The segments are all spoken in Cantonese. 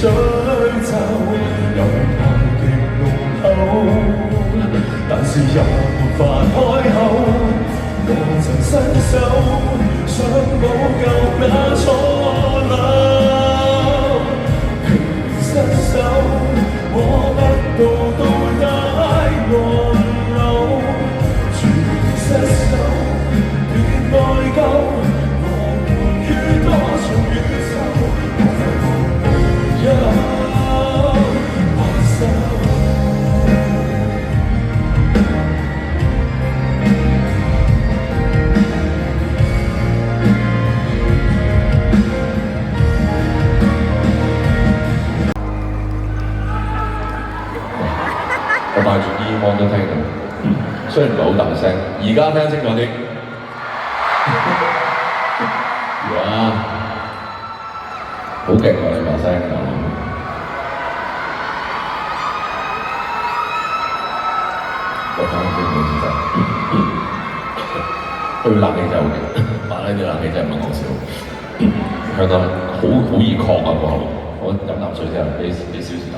水就有愛極濃厚，但是又沒法開口。我曾伸手想補救那錯漏，疲失手摸不到到底岸路，全失手別內疚，我們於多重宇宙，我沒有還手。我戴住 earphone 都聽到，雖然唔係好大聲，而家聽清楚啲。哇！好勁喎你把聲㗎！我睇下先，唔好意思，佢冷氣真係好勁，馬拉啲冷氣真係唔係講笑，香港好易擴啊個喉。我飲啖水先，俾少時間。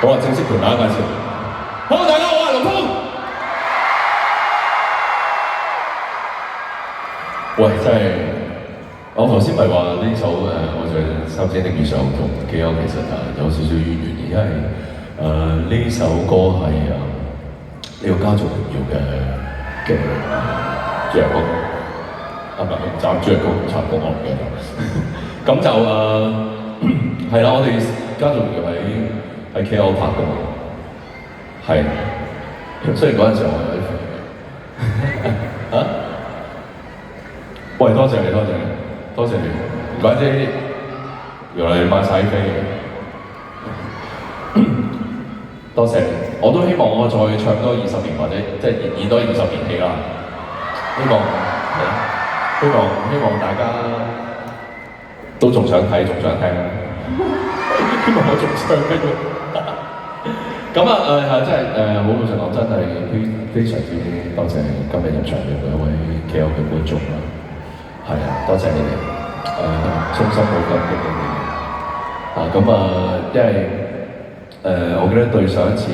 好啦，正式同大家介紹。好，大家好，我係龍通。喂，真係，我頭先咪話呢首我在三星的遇上同 K.O. 其實有少少淵源，因為呢首歌係呢個家族榮耀嘅主題曲，唔係主題曲插曲我唔記得。咁就係啦，我哋家族榮耀喺 K.O. 拍嘅嘛，係。雖然嗰陣時我有啲肥嘅，嚇？喂，多謝你，多謝你，唔怪之原來你買晒飛嘅，多謝你。我都希望我再唱多20年，或者即係演多20年戲啦。希望係啦，希望大家都仲想睇，仲想聽。希望我仲唱繼續。咁真係好老實講，真係非常之多謝今日入場嘅每一位 K.O. 嘅觀眾啦。係啊，多謝你哋，衷心好感激你哋。因為我記得對上一次去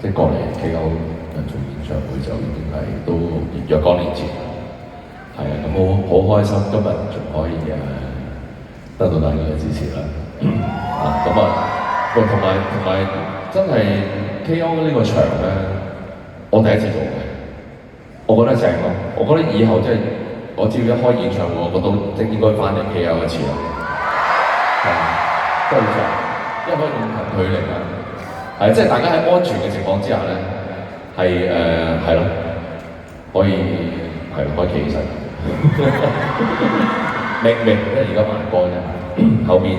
即係過嚟 K.O. 做演唱會就已經係都若干年前。係啊，咁好開心今日仲可以得到大家嘅支持啦。同埋真係 K.O. 呢個場咧，我第一次做嘅，我覺得正咯。我覺得以後即係我只要一開演唱會，我覺得即係應該翻嚟 K.O. 一次咯。真係好正，因為可以咁近距離啦。係即係大家喺安全嘅情況之下咧，係咯，可以企起身。明，因為而家慢歌啫，後面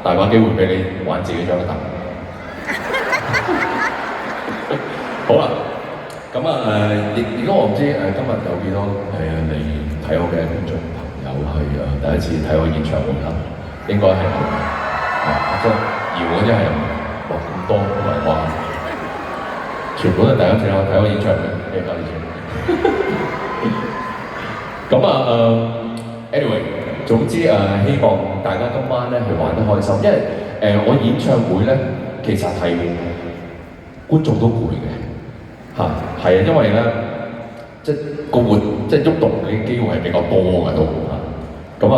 大把機會俾你玩自己張凳。好啦，咁亦都我唔知今日有幾多你睇我嘅觀眾朋友係第一次睇我演唱會啦，應該係即係搖嗰啲係哇咁多，唔係話全部都係第一次睇我演唱會嘅家啲anyway。總之希望大家今晚咧去玩得開心，因為我演唱會咧其實係觀眾都攰嘅嚇，係啊，因為咧即係即係喐動嘅機會係比較多嘅都嚇，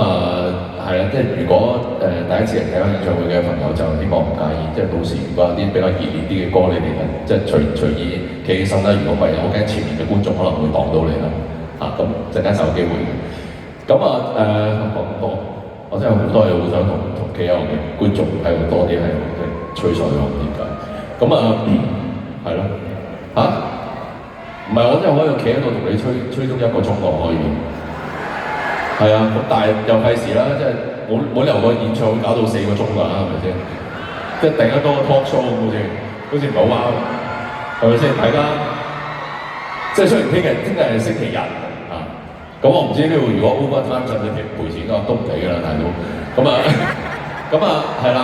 係啦，即係如果第一次嚟睇我演唱會嘅朋友就希望唔介意，即係到時如果有啲比較熱烈啲嘅歌，你哋即係隨意企起身啦，如果唔係我驚前面嘅觀眾可能會擋到你啦嚇，咁陣間就有機會嘅。講咁多，我真係好多嘢好想同 K.O. 嘅觀眾喺度多啲係吹水咯，唔知點解。係咯唔係我真係可以企喺度同你吹足1個鐘喎，可以。係啊，咁但係又費事啦，即係冇理由個演唱會搞到4個鐘㗎，係咪先？即係突然間多個 talk show 好似唔係好啱，係咪先？大家即係雖然聽日係星期日。咁我唔知呢度如果 overtime 使唔使賠錢㗎？都唔俾㗎啦，大佬。係啦，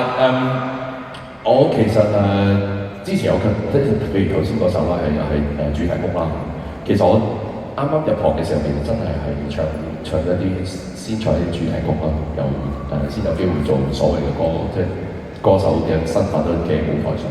我其實即之前有即係譬如頭先嗰首啦，又係主題曲啦。其實我啱啱入行嘅時候，其實真係唱一啲先唱一啲主題曲啦，又先有機會做所謂嘅歌手嘅身份都企喺舞台上。